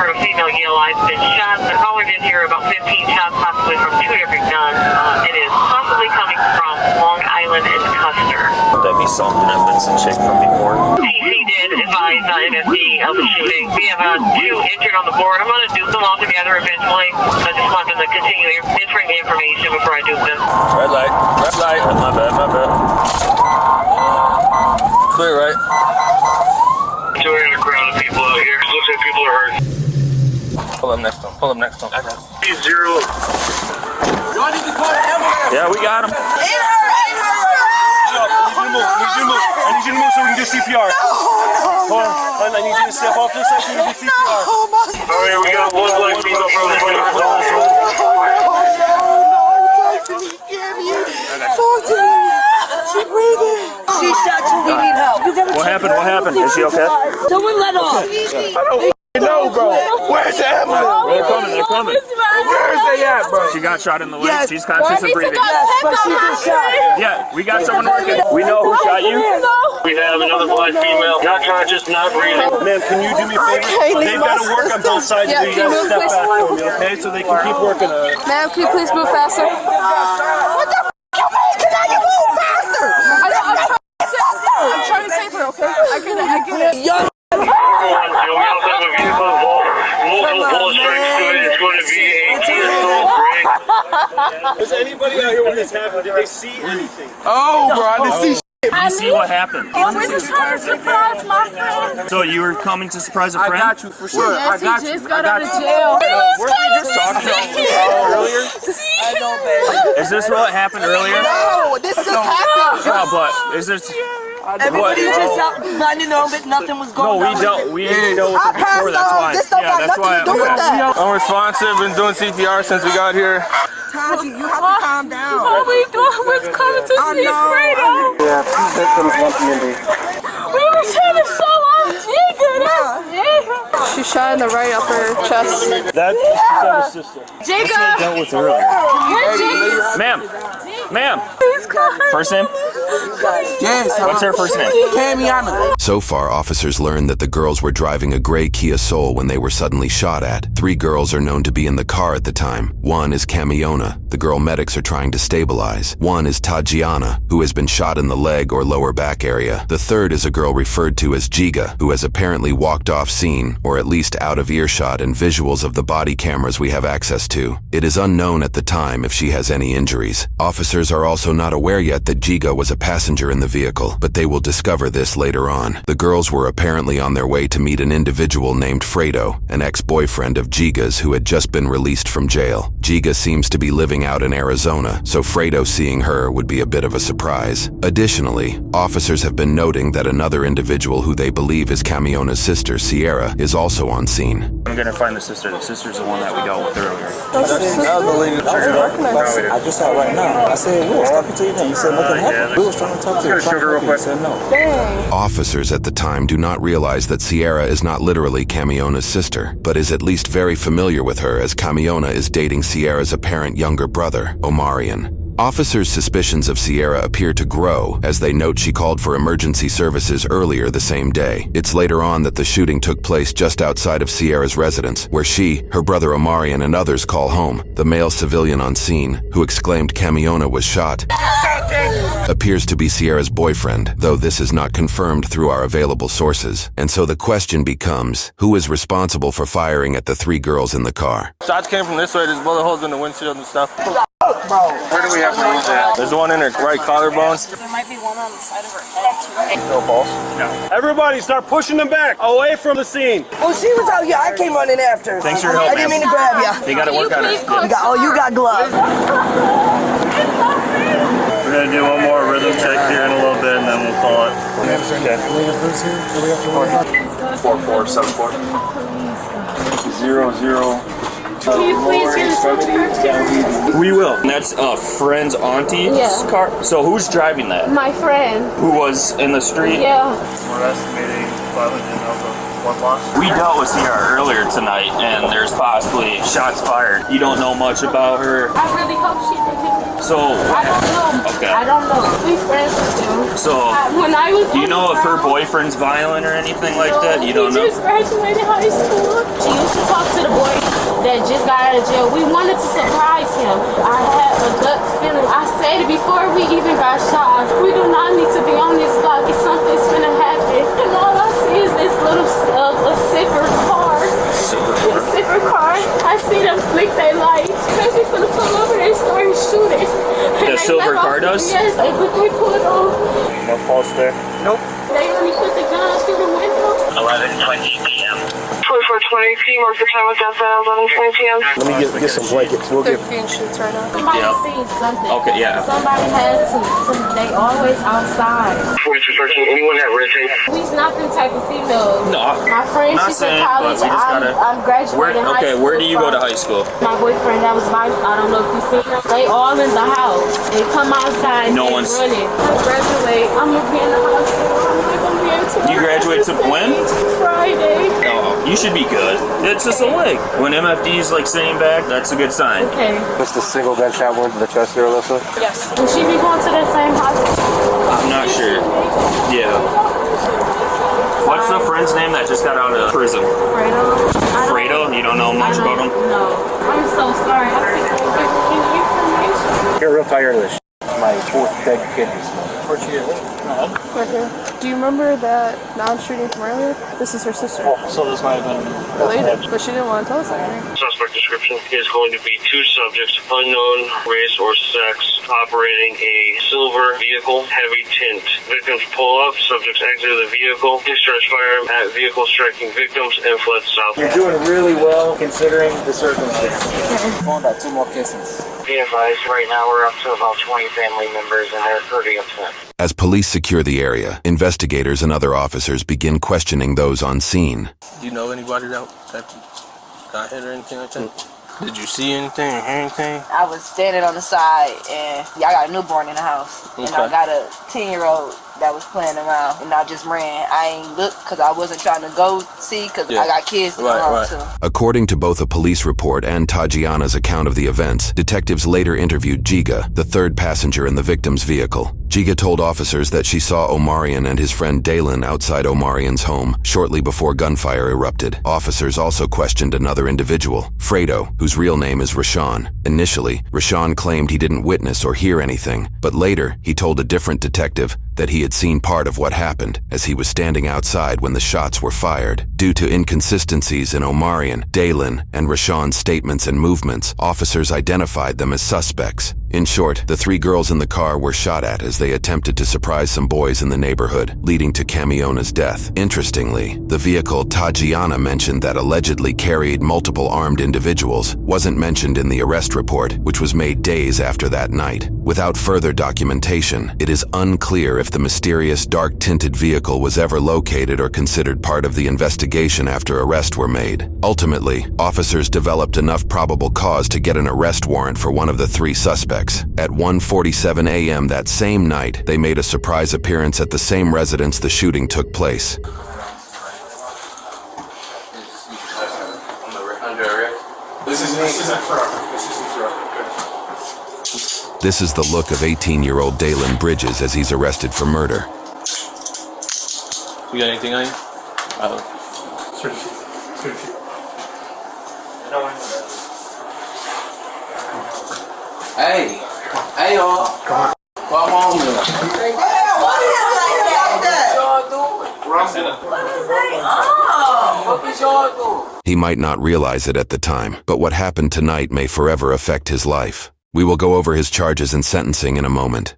heard a female yell, "I've been shot." The caller did hear about 15 shots, possibly from 2 different guns. It is possibly coming from Long Island and Custer. Would that be something if it's a chick from before? TC did advise MSD of the shooting. We have 2 injured on the board. I'm going to dupe them all together eventually. I just want them to continue entering the information before I dupe them. Red light. Red light. My bad. My bad. Clear, right? So we're in a crowd of people out here. Looks like people are hurt. Pull up next to him. Pull up next to him. I got him. Zero. Y'all need to call the ambulance. Yeah, we got him. I need you to move so we can do CPR. Hold on. I need you to step off this side so we can do CPR. Alright, we got one black female from the She's breathing. She's shot too. We need help. What happened? What happened? Is she okay? Someone let off. I don't know, bro. Where's the ambulance? They're coming. They're coming. Where is they at, bro? She got shot in the leg. Yes. She's conscious and breathing. Yes, but she's been shot. Yeah, we got someone working. We know who shot you. We have another black female, not conscious, not breathing. Ma'am, can you do me a favor? They've got to work on both sides. Yeah, You guys move, step please. back for me, okay? So they can keep working on it. Ma'am, can you please move faster? What the f*** you mean? Can I move faster? I'm trying to save her, okay? I get it. Young. We also have a vehicle, multiple bullet strikes to it. It's going to be a TSO break. Is anybody out here when this happened? Did they see anything? Oh, bro, I didn't see shit. You see what happened? We're just trying to surprise my friend. So you were coming to surprise a I friend? got you for sure. I Yes, got he you. just got out of jail. Weren't we just talking about earlier? I know, baby. Is this what happened earlier? No, this just happened. No, but is this? Everybody just out minding their own business. Nothing was No, going on. we don't. We dealt with it before. That's why. This don't Yeah, got that's nothing why. to do with that. Unresponsive, been doing CPR since we got here. Taji, you have to calm down. All we doing was coming to see Fredo. Yeah, please victims want community. We were trying to show off Jigga. She shot in the right upper chest. That is his sister. Jigga. Dealt with earlier. Ma'am. First name? Yes. What's her first name? Camiana. So far, officers learned that the girls were driving a gray Kia Soul when they were suddenly shot at. 3 girls are known to be in the car at the time. One is Camiona, the girl medics are trying to stabilize. One is Tajiana, who has been shot in the leg or lower back area. The third is a girl referred to as Giga, who has apparently walked off scene, or at least out of earshot and visuals of the body cameras we have access to. It is unknown at the time if she has any injuries. Officers are also not aware yet that Giga was a passenger in the vehicle, but they will discover this later on. The girls were apparently on their way to meet an individual named Fredo, an ex-boyfriend of Giga's who had just been released from jail. Giga seems to be living out in Arizona, so Fredo seeing her would be a bit of a surprise. Additionally, officers have been noting that another individual who they believe is Camiona's sister, Sierra, is also on scene. I'm gonna find the sister. The sister's the one that we dealt with earlier. I just saw it right now. I said, we was talking to you then. You said nothing happened. We was trying to talk to you. You said no. Officers at the time do not realize that Sierra is not literally Camiona's sister, but is at least very familiar with her as Camiona is dating Sierra's apparent younger brother, Omarion. Officers' suspicions of Sierra appear to grow as they note she called for emergency services earlier the same day. It's later on that the shooting took place just outside of Sierra's residence, where she, her brother Omarion, and others call home. The male civilian on scene, who exclaimed Camiona was shot, appears to be Sierra's boyfriend, though this is not confirmed through our available sources. And so the question becomes, who is responsible for firing at the 3 girls in the car? Shots came from this way. There's bullet holes in the windshield and stuff. Where do we have to move that? There's one in her right collarbone. There might be one on the side of her head, too. No balls. No. Everybody start pushing them back, away from the scene. Oh, she was out here. I came running after. Thanks for your help, I didn't mean to grab you. They gotta work on it. You got gloves. We're gonna do one more rhythm check here in a little bit, and then we'll call it. Okay. 4474 00. Can you please use the We will. And that's a friend's auntie's car. So who's driving that? My friend. Who was in the street? Yeah. We're estimating 1 loss. We dealt with Sierra earlier tonight, and there's possibly shots fired. You don't know much about her. I really hope she didn't. So I don't know. Okay. I don't know. We friends with them. So When I was do you know if her boyfriend's violent or anything like that? You don't He know. just graduated high school. She used to talk got out of jail. We wanted to surprise him. I had a gut feeling. I said it before we even got shot. We do not need to be on this block. If something's gonna happen. And all I see is this little a silver car. A silver car. I see them flick their lights. Crazy gonna come over there and start shooting. The silver car does? Yes, they pull it off. No pulse there? Nope. They only put the gun through the window. 11:20 p.m. 24:20 p.m. What's the time with that? 11:20 p.m. Let me get some blankets. We'll They're get. green shoots right now. Somebody Yeah. seen something. Okay, yeah. Somebody had to. They always outside. 4213. Anyone have red tape? We's not them type of females. No, My friend, not she's in saying, college. but we just gotta- I'm graduating high Okay, school. where do you go to from- high school? My boyfriend, that was my, I don't know if you seen them. They all in the house. They come outside No and one's- running. I graduate. I'm gonna be in the hospital. I'm not gonna be able to. You graduate to when? Friday. No, you should be good. It's just a leg. When MFD's like sitting back, that's a good sign. Okay. What's the single gunshot wound to the chest there, Alyssa? Yes. Will she be going to the same hospital? I'm not sure. Yeah. What's the friend's name that just got out of prison? Fredo. Fredo? You don't know much about him? No. I'm so sorry. I can't give you any information. You're real tired of this. My fourth dead kid this morning. Right here. Do you remember that non-shooting from earlier? This is her sister. So this might have been Related, but she didn't want to tell us anything. Suspect description is going to be two subjects, unknown race or sex, operating a silver vehicle, heavy tint. Victims pull up, subjects exit the vehicle, discharge firearm at vehicle, striking victims, and fled south. You're doing really well considering the circumstances. Found out 2 more cases. Be advised, right now we're up to about 20 family members and they're pretty upset. As police secure the area, investigators and other officers begin questioning those on scene. Do you know anybody that got hit or anything like that? Did you see anything or hear anything? I was standing on the side, and I got a newborn in the house, and I got a 10-year-old that was playing around, and I just ran. I ain't looked because I wasn't trying to go see because I got kids to run too. According to both a police report and Tajiana's account of the events, detectives later interviewed Giga, the third passenger in the victim's vehicle. Giga told officers that she saw Omarion and his friend Dalen outside Omarion's home shortly before gunfire erupted. Officers also questioned another individual, Fredo, whose real name is Rashawn. Initially, Rashawn claimed he didn't witness or hear anything, but later he told a different detective that he had seen part of what happened as he was standing outside when the shots were fired. Due to inconsistencies in Omarion, Dalen, and Rashawn's statements and movements, officers identified them as suspects. In short, the 3 girls in the car were shot at as they attempted to surprise some boys in the neighborhood, leading to Camiona's death. Interestingly, the vehicle Tajiana mentioned that allegedly carried multiple armed individuals wasn't mentioned in the arrest report, which was made days after that night. Without further documentation, it is unclear if the mysterious dark-tinted vehicle was ever located or considered part of the investigation after arrests were made. Ultimately, officers developed enough probable cause to get an arrest warrant for one of the 3 suspects. At 1:47 a.m. that same night, they made a surprise appearance at the same residence the shooting took place. This is the look of 18-year-old Dalen Bridges as he's arrested for murder. You got anything on you? Hey y'all. Come on. Come on, man. What is y'all doing? He might not realize it at the time, but what happened tonight may forever affect his life. We will go over his charges and sentencing in a moment.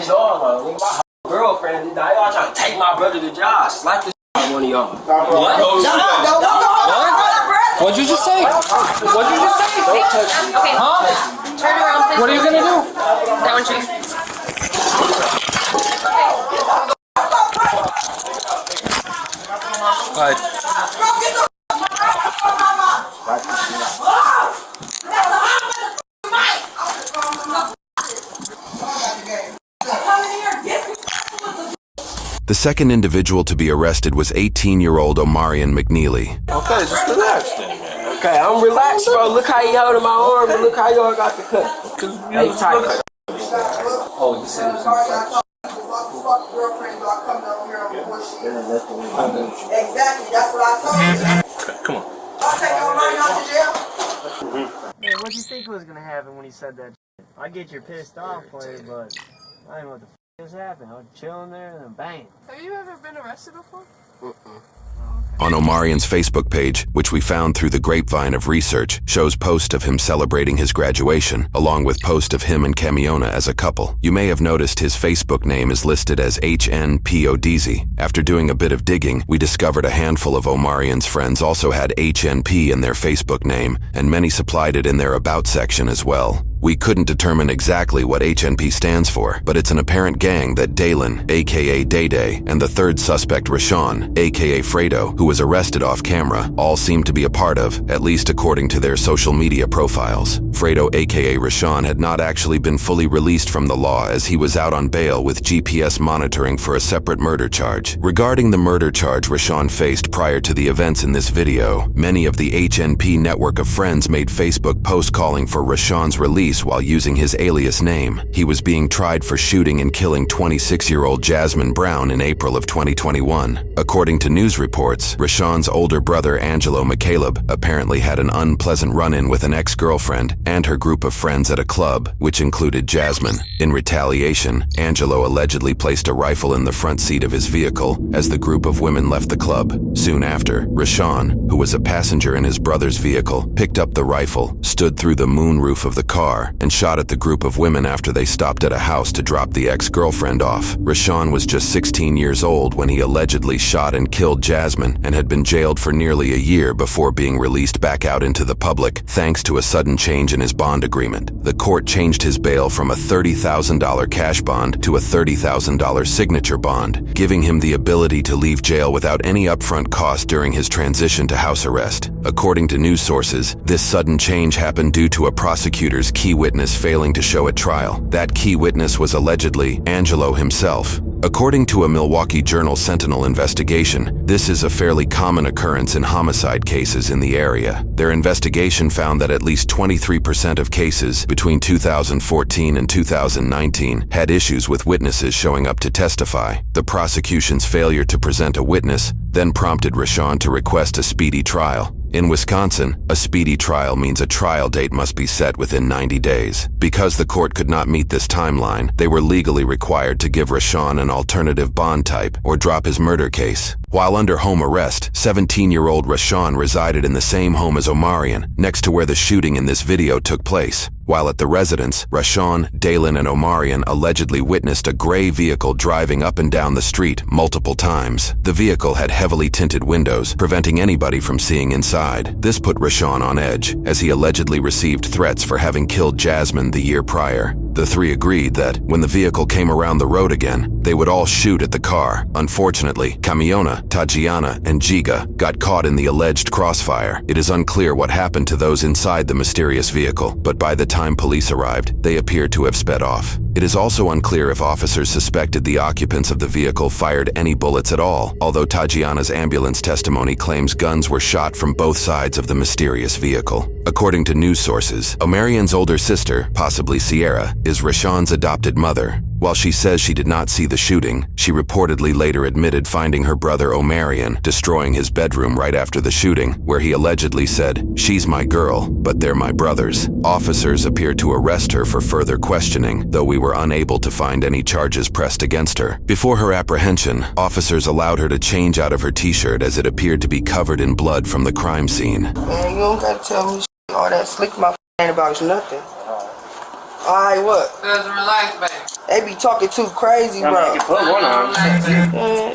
Y'all, my girlfriend, y'all trying to take my brother to job. Slap the out of one of y'all. What? What'd you just say? What'd you just say? Don't touch me. Okay. Huh? Turn around, please. What are you gonna do? That one, Chief. The second individual to be arrested was 18-year-old Omarion McNeely. Okay, just relax then, man. Okay, I'm relaxed, bro. Look how you holding my arm, and look how y'all got the cut. Hey, tight. Oh, you said it was Exactly, that's what I told you. Come on. I'll take your money out to jail. Man, what do you think was gonna happen when he said that shit? I get you pissed off, player, but I don't know what the f just happened. I was chilling there and then bang. Have you ever been arrested before? On Omarian's Facebook page, which we found through the grapevine of research, shows post of him celebrating his graduation, along with post of him and Camiona as a couple. You may have noticed his Facebook name is listed as HNPODZ. After doing a bit of digging, we discovered a handful of Omarian's friends also had HNP in their Facebook name, and many supplied it in their About section as well. We couldn't determine exactly what HNP stands for, but it's an apparent gang that Dalen, aka Day Day, and the third suspect Rashawn, aka Fredo, who was arrested off camera, all seem to be a part of, at least according to their social media profiles. Fredo, aka Rashawn, had not actually been fully released from the law as he was out on bail with GPS monitoring for a separate murder charge. Regarding the murder charge Rashawn faced prior to the events in this video, many of the HNP network of friends made Facebook posts calling for Rashawn's release while using his alias name. He was being tried for shooting and killing 26-year-old Jasmine Brown in April of 2021. According to news reports, Rashawn's older brother Angelo McCaleb apparently had an unpleasant run-in with an ex-girlfriend and her group of friends at a club, which included Jasmine. In retaliation, Angelo allegedly placed a rifle in the front seat of his vehicle as the group of women left the club. Soon after, Rashawn, who was a passenger in his brother's vehicle, picked up the rifle, stood through the moonroof of the car, and shot at the group of women after they stopped at a house to drop the ex-girlfriend off. Rashawn was just 16 years old when he allegedly shot and killed Jasmine and had been jailed for nearly a year before being released back out into the public thanks to a sudden change in his bond agreement. The court changed his bail from a $30,000 cash bond to a $30,000 signature bond, giving him the ability to leave jail without any upfront cost during his transition to house arrest. According to news sources, this sudden change happened due to a prosecutor's key witness failing to show at trial. That key witness was allegedly Angelo himself. According to a Milwaukee Journal Sentinel investigation, this is a fairly common occurrence in homicide cases in the area. Their investigation found that at least 23% of cases between 2014 and 2019 had issues with witnesses showing up to testify. The prosecution's failure to present a witness then prompted Rashawn to request a speedy trial. In Wisconsin, a speedy trial means a trial date must be set within 90 days. Because the court could not meet this timeline, they were legally required to give Rashawn an alternative bond type or drop his murder case. While under home arrest, 17-year-old Rashawn resided in the same home as Omarian, next to where the shooting in this video took place. While at the residence, Rashawn, Dalen, and Omarian allegedly witnessed a gray vehicle driving up and down the street multiple times. The vehicle had heavily tinted windows, preventing anybody from seeing inside. This put Rashawn on edge, as he allegedly received threats for having killed Jasmine the year prior. The three agreed that, when the vehicle came around the road again, they would all shoot at the car. Unfortunately, Camiona, Tatiana, and Giga got caught in the alleged crossfire. It is unclear what happened to those inside the mysterious vehicle, but by the time police arrived, they appeared to have sped off. It is also unclear if officers suspected the occupants of the vehicle fired any bullets at all, although Tatiana's ambulance testimony claims guns were shot from both sides of the mysterious vehicle. According to news sources, Omarian's older sister, possibly Sierra, is Rashawn's adopted mother. While she says she did not see the shooting, she reportedly later admitted finding her brother Omarian destroying his bedroom right after the shooting, where he allegedly said, "She's my girl, but they're my brothers." Officers appeared to arrest her for further questioning, though we were unable to find any charges pressed against her. Before her apprehension, officers allowed her to change out of her t-shirt as it appeared to be covered in blood from the crime scene. Man, you don't gotta tell me all that slick my ain't about nothing. Alright, what? Just relax, baby. They be talking too crazy, bro. I can put one on.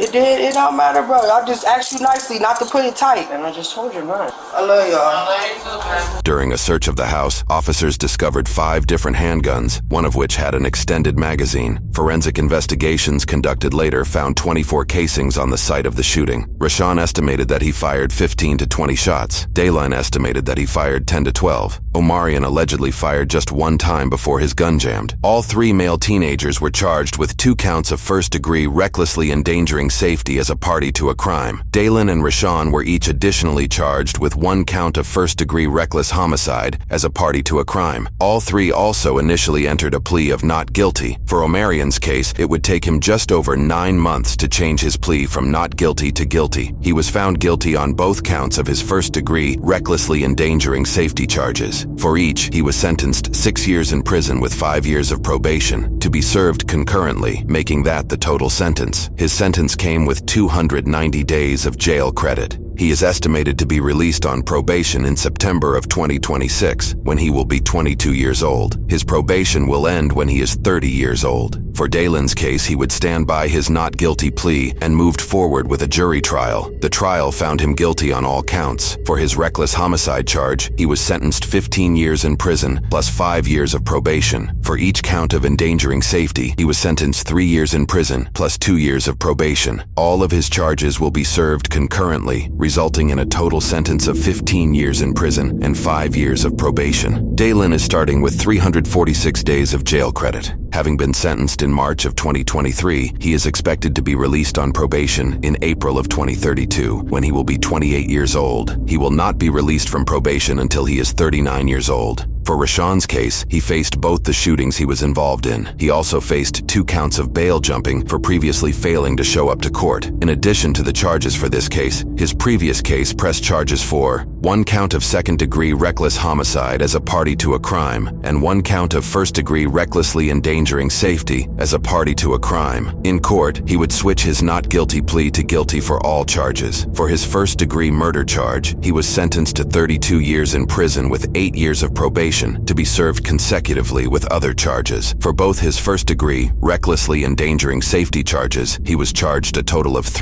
It don't matter, bro. I just asked you nicely not to put it tight. And I just told you not. I love y'all. During a search of the house, officers discovered 5 different handguns, one of which had an extended magazine. Forensic investigations conducted later found 24 casings on the site of the shooting. Rashawn estimated that he fired 15 to 20 shots. Dalen estimated that he fired 10 to 12. Omarian allegedly fired just one time before before his gun jammed. All 3 male teenagers were charged with 2 counts of first-degree recklessly endangering safety as a party to a crime. Dalen and Rashawn were each additionally charged with 1 count of first-degree reckless homicide as a party to a crime. All 3 also initially entered a plea of not guilty. For Omarion's case, it would take him just over 9 months to change his plea from not guilty to guilty. He was found guilty on both counts of his first-degree recklessly endangering safety charges. For each, he was sentenced 6 years in prison with 5 years of probation, to be served concurrently, making that the total sentence. His sentence came with 290 days of jail credit. He is estimated to be released on probation in September of 2026, when he will be 22 years old. His probation will end when he is 30 years old. For Dalen's case, he would stand by his not guilty plea and moved forward with a jury trial. The trial found him guilty on all counts. For his reckless homicide charge, he was sentenced 15 years in prison plus 5 years of probation. For each count of endangering safety, he was sentenced 3 years in prison plus 2 years of probation. All of his charges will be served concurrently, resulting in a total sentence of 15 years in prison and 5 years of probation. Dalen is starting with 346 days of jail credit. Having been sentenced in March of 2023, he is expected to be released on probation in April of 2032, when he will be 28 years old. He will not be released from probation until he is 39 years old. For Rashawn's case, he faced both the shootings he was involved in. He also faced 2 counts of bail jumping for previously failing to show up to court. In addition to the charges for this case, his previous case pressed charges for 1 count of second-degree reckless homicide as a party to a crime, and 1 count of first-degree recklessly endangering safety as a party to a crime. In court, he would switch his not guilty plea to guilty for all charges. For his first-degree murder charge, he was sentenced to 32 years in prison with 8 years of probation to be served consecutively with other charges. For both his first-degree recklessly endangering safety charges, he was charged a total of 3